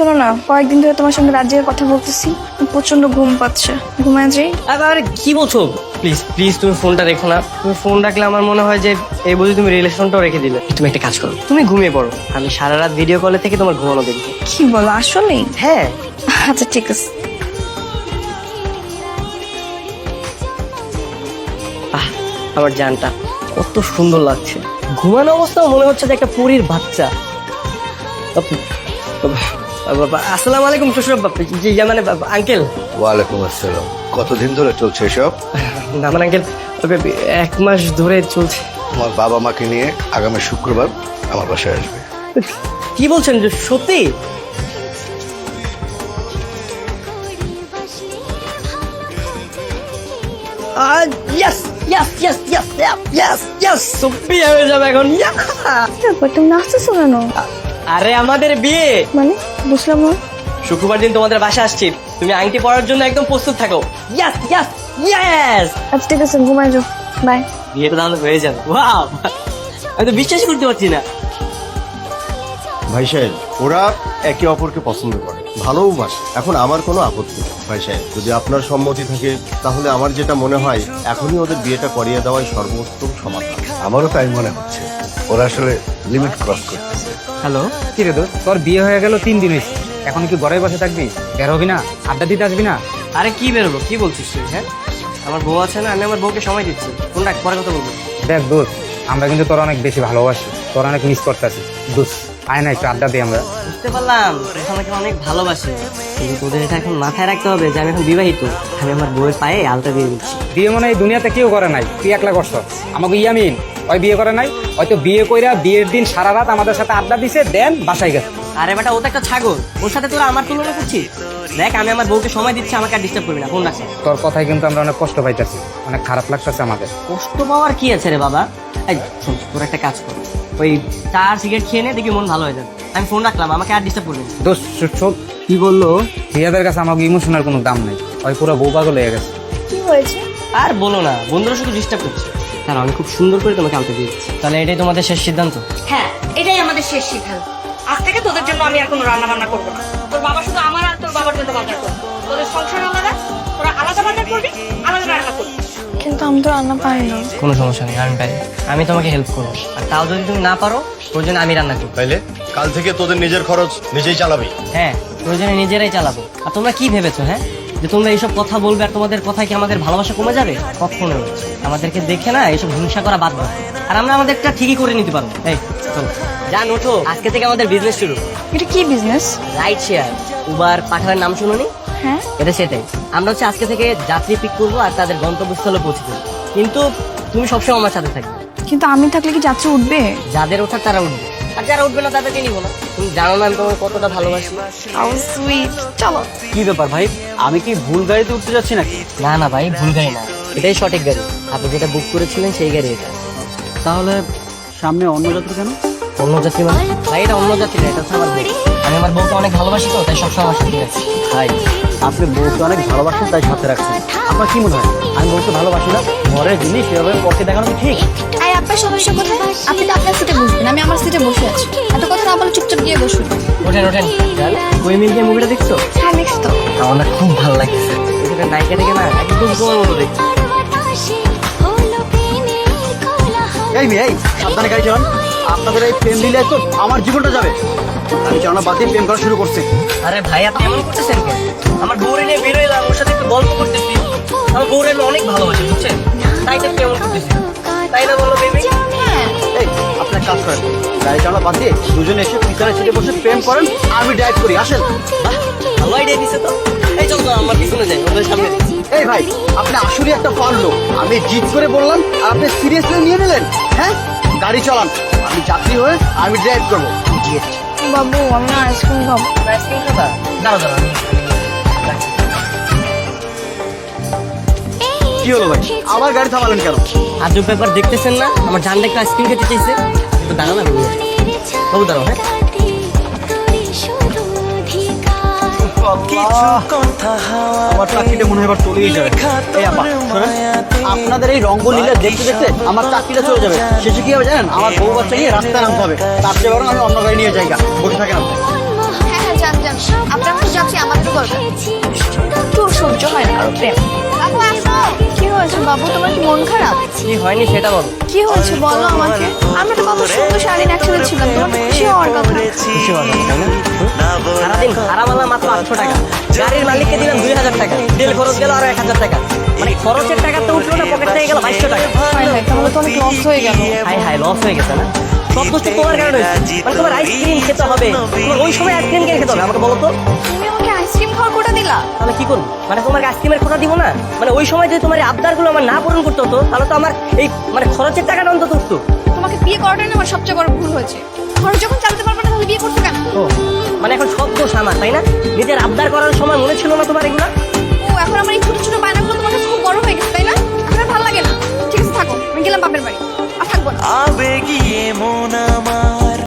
শোনো না, কয়েকদিন ধরে তোমার সঙ্গে রাত জেগে কথা বলতেছি, প্রচন্ড ঘুম পাচ্ছে, ঘুমায় যাই। আরে কি বলছো? প্লিজ প্লিজ তুমি ফোনটা রেখো না। তুমি ফোন রাখলে আমার মনে হয় যে এই বুঝি তুমি রিলেশনটাও রেখে দিলে। তুমি একটা কাজ করো, তুমি ঘুমিয়ে পড়ো, আমি সারা রাত ভিডিও কলে থেকে তোমার ঘুমানো দেখবো। কি বলো আসলেই? হ্যাঁ। আচ্ছা ঠিক আছে। আমার জানটা কত সুন্দর লাগছে, ঘুমানো অবস্থাও মনে হচ্ছে যে একটা পরীর বাচ্চা। আসসালামু আলাইকুম শ্বশুর মানে আঙ্কেল। ওয়ালাইকুম আসসালাম। কতদিন ধরে চলছে এসব? না মানে আঙ্কেল 1 মাস ধরে চলছে। তোমার বাবা মাকে নিয়ে আগামী শুক্রবার আমার বাসায় আসবে। কি বলছেন, যে সত্যি? সত্যি হয়ে যাবে এখন। তুমি নাচতেছো কেন? আরে আমাদের বিয়ে মানে বুঝলাম না। শুক্রবার দিন তোমাদের বাসা আসছি, তুমি আংটি পরার জন্য একদম প্রস্তুত থাকো। ইয়াস ইয়াস ইয়াস। আচ্ছা ঠিক আছে, ঘুমায় যাও, বাই। বিয়েটা তাহলে হয়ে যাবে। ওয়াও, আমি তো বিশ্বাস করতে পারছি না। ভাই সাহেব, ওরা একে অপরকে পছন্দ করে, ভালোবাসে। এখন আমার কোনো আপত্তি নেই ভাই সাহেব, যদি আপনার সম্মতি থাকে তাহলে আমার যেটা মনে হয় এখনই ওদের বিয়েটা করিয়ে দেওয়াই সর্বোত্তম সমাধান। আমারও তাই মনে হচ্ছে, ওরা আসলে লিমিট ক্রস করতেছে। হ্যালো, কি রে দোস্ত, তোর বিয়ে হয়ে গেল 3 দিন হয়েছে, এখন কি ঘরে বসে থাকবি? বের হবি না? আড্ডা দিতে আসবি না? আরে কি বেরোবো, কি বলছিস তুই? হ্যাঁ, আমার বউ আছে না, আমি আমার বউকে সময় দিচ্ছি। কোন রাখ, পরে কথা বলবো। দেখ দোস্ত, আমরা কিন্তু তোর অনেক বেশি ভালোবাসি, তোর অনেক মিস করতেছি দোস্ত। আয় না একটু আড্ডা দিই আমরা। বুঝতে পারলাম তুই আমাকে অনেক ভালোবাসে, কিন্তু তোদের এটা এখন মাথায় রাখতে হবে যে আমি এখন বিবাহিত। আমি আমার বউয়ের পায়ে আলতা দিয়ে দিচ্ছি। বিয়ে মনে হয় এই দুনিয়াতে কেউ করে নাই, তুই একলা করছ। আমাকে ইয়ামিন ওই বিয়ে করে নাই, হয়তো বিয়ে কইরা বিয়ের দিন সারা রাত আমাদের সাথে আড্ডা দিছে, দেন বাসায় গেছে। আরে বেটা, ও তো একটা ছাগল, ওর সাথে তোরা আমার তুলনা করছিস? দেখ, আমি আমার বউকে সময় দিচ্ছি, আমাকে আর ডিস্টার্ব করবি না। ফোন রাখছি। তোর কথায় কিন্তু আমরা অনেক কষ্ট পাইতেছি, অনেক খারাপ লাগতেছে আমাদের। কষ্ট পাওয়ার কি আছে রে বাবা? এই শোন, তোর একটা কাজ কর, ওই 4 সিগারেট খেয়ে নে, দেখি মন ভালো হয়ে যাবে। আমি ফোন রাখলাম, আমাকে আর ডিস্টার্ব করবি না। দোস্ত কি বললো, রিয়াদের কাছে আমাকে ইমোশনের কোনো দাম নেই, ওই পুরো বউ পাগল হয়ে গেছে। কি হয়েছে? আর বলো না, বন্ধুরা শুধু ডিস্টার্ব করছে। কারণ আমি খুব সুন্দর করে তোমাকে আলতে দিয়ে দিচ্ছি। তাহলে এটাই তোমাদের শেষ সিদ্ধান্ত? হ্যাঁ, এটাই আমাদের শেষ সিদ্ধান্ত। আজ থেকে তোদের জন্য আমি আর কোনো রান্না বান্না করবো না। তোর বাবা শুধু আমার আর তোর বাবার জন্য বাজার করবে। তোদের সংসার আলাদা, তোরা আলাদা বাজার করবি, আলাদা রান্না করবি। কিন্তু আমি তো রান্না পারি না। কোনো সমস্যা নেই, আমি পারি। আমি তোমাকে হেল্প করবো, আর তাও যদি তুমি না পারো, প্রয়োজনে আমি রান্না করবো। তাইলে কাল থেকে তোদের নিজের খরচ নিজেই চালাবি। হ্যাঁ, প্রয়োজনে নিজেরাই চালাবো। আর তোমরা কি ভেবেছো, হ্যাঁ, যে তোমরা এইসব কথা বলবে আর তোমাদের কথায় কি আমাদের ভালোবাসা কমে যাবে? কখনো না। আমাদেরকে দেখে না এইসব হিংসা করা বাদ দাও, আর আমরা আমাদেরটা ঠিকই করে নিতে পারবো। এই চলো, জান ওঠো, আজকে থেকে আমাদের বিজনেস শুরু। এটা কি বিজনেস? রাইড শেয়ার, উবার, পাঠানোর নাম শুনোনি? হ্যাঁ। এটা সেটাই। আমরা হচ্ছে আজকে থেকে যাত্রী পিক করবো আর তাদের গন্তব্যস্থলে পৌঁছে দেবো, কিন্তু তুমি সবসময় আমার সাথে থাকবে। কিন্তু আমি থাকলে কি যাত্রী উঠবে? যাদের ওঠার তারা উঠবে, আর যারা উঠবে না তাদেরকে নিবো না। তুমি জানো না আমি তোমার কতটা ভালোবাসি। How sweet. চলো। কি ব্যাপার ভাই, আমি কি ভুল গাড়িতে উঠতে যাচ্ছি নাকি? না না ভাই, ভুল গাড়ি না, এটাই সঠিক গাড়ি। আপনি যেটা বুক করেছিলেন সেই গাড়ি এটা। তাহলে সামনে অন্য যাত্রী কেন? অন্য যাত্রী মানে? ভাই এটা অন্য যাত্রী না, এটা হচ্ছে আমার বউ। আমি আমার বউকে অনেক ভালোবাসি, তো তাই সবসময় আমার সাথে আছে। ভাই, আপনি বউকে অনেক ভালোবাসেন তাই সাথে রাখছেন। আপনার কি মনে হয় আমি বউকে ভালোবাসি না? ঘরের জিনিস সেভাবে পক্ষে দেখানো কি ঠিক? এই আপনার সমস্যা কোথায়? আপনি তো আপনার সিটে বসবেন, আমি আমার সিটে বসে আছি। এত কথা না বলে চুপচাপ গিয়ে বসুন। ওঠেন ওঠেন। ওই মিলকে মুভিটা দেখছো? হ্যাঁ দেখছি তো। আমার না খুব ভালো লাগছে। এটা নায়িকা থেকে না একদম তোমার মতো দেখতে। এই মেয়ে, এই সাবধানে গাড়ি চালান। আপনাদের এই প্রেম দিলে তো আমার জীবনটা যাবে। গাড়ি চালানো বাদ দিয়ে প্রেম করা শুরু করছে। আরে ভাই, আপনি এমন করতেছেন কেন? আমার বউরে নিয়ে বেরোয় এলাম, ওর সাথে একটু গল্প করতেছি। আমার বউরে আমি অনেক ভালোবাসি, বুঝছেন? তাই তো কেমন করতেছি, তাই না বলো বেবি? এই আপনার কাজ করেন, গাড়ি চালানো বাদ দিয়ে দুজনে এসে পিছনে সিটে বসে প্রেম করেন, আমি ড্রাইভ করি। আসেন। বাহ, ভালো আইডিয়া দিছে তো। এই চল তো, আমার পিছনে যাই, ওদের সামনে। এই ভাই, আপনি আসলে একটা ফান লোক। আমি জিদ করে বললাম আর আপনি সিরিয়াসলি নিয়ে নিলেন। হ্যাঁ, গাড়ি চালান, আমি যাত্রী হয়ে আমি ড্রাইভ করবো। বাবু, আমি না আইসক্রিম খাবো। আইসক্রিম খাবা? দাঁড়াও দাঁড়াও, আমি কি হলো ভাই, আবার গাড়ি থামালেন কেন? আজব ব্যাপার, দেখতেছেন না আমার জানটা একটু আইসক্রিম খেতে চাইছে। তো দাঁড়াও না বাবু, বাবু দাঁড়াও। হ্যাঁ, আমার চাকরিটা মনে হয় এবার চলেই যাবে। এই আপা শোনেন, আপনাদের এই রঙ্গলীলা দেখতে দেখতে আমার চাকরিটা চলে যাবে। শেষে কি হবে জানেন? আমার বউ বাচ্চা নিয়ে রাস্তায় নামতে হবে। তার চেয়ে বরং আমি অন্য গাড়ি নিয়ে যাই, বসে থাকেন আপনি। হ্যাঁ হ্যাঁ, যান যান। করবে তোর সহ্য হয় না কারো প্রেম। বাবু আসো। কি হয়েছে বাবু, তোমার কি মন খারাপ? কি হয়নি সেটা বলো। কি হয়েছে বলো আমাকে। আমরা তো কত সুন্দর সারাদিন একসাথে ছিলাম, তোমার তো খুশি হওয়ার কথা। খুশি হওয়ার কথা, তাই না? সারাদিন ভাড়া মারলাম মাত্র 800 টাকা, গাড়ির মালিককে দিলাম 2000 টাকা, তেল খরচ গেল আরো 1000 টাকা, মানে খরচের টাকা তো উঠলো না, পকেট থেকে গেল 2200 টাকা। হায় হায়, তাহলে তো অনেক লস হয়ে গেল। হাই হাই, লস হয়ে গেছে না? সব দোষ তো তোমার কারণে হয়েছে। মানে তোমার আইসক্রিম খেতে হবে, তোমার ওই সময় আইসক্রিম কিনে খেতে হবে, আমাকে বলো তো। তুমি আমাকে আইসক্রিম খাওয়ার কোটা দিলা? তাহলে কি করবো? মানে তোমার আইসক্রিমের খোটা দিব না? মানে ওই সময় যদি তোমার এই আবদারগুলো আমার না পূরণ করতে হতো, তাহলে তো আমার এই মানে খরচের টাকাটা অন্তত উঠতো। তোমাকে বিয়ে করাটাই না আমার সবচেয়ে বড় ভুল হয়েছে। খরচ যখন চালাতে পারবে না তাহলে বিয়ে করছো কেন? ও, মানে এখন সব দোষ আমার, তাই না? নিজের আবদার করার সময় মনে ছিল না তোমার এগুলা? ও, এখন আমার এই ছোট ছোট বায়নাগুলো তোমার কাছে খুব বড় হয়ে গেছে, তাই না? এখন আর ভালো লাগে না। ঠিক আছে থাকো, আমি গেলাম বাপের বাড়ি, আর থাকবো না। আবেগিয়ে মন আমার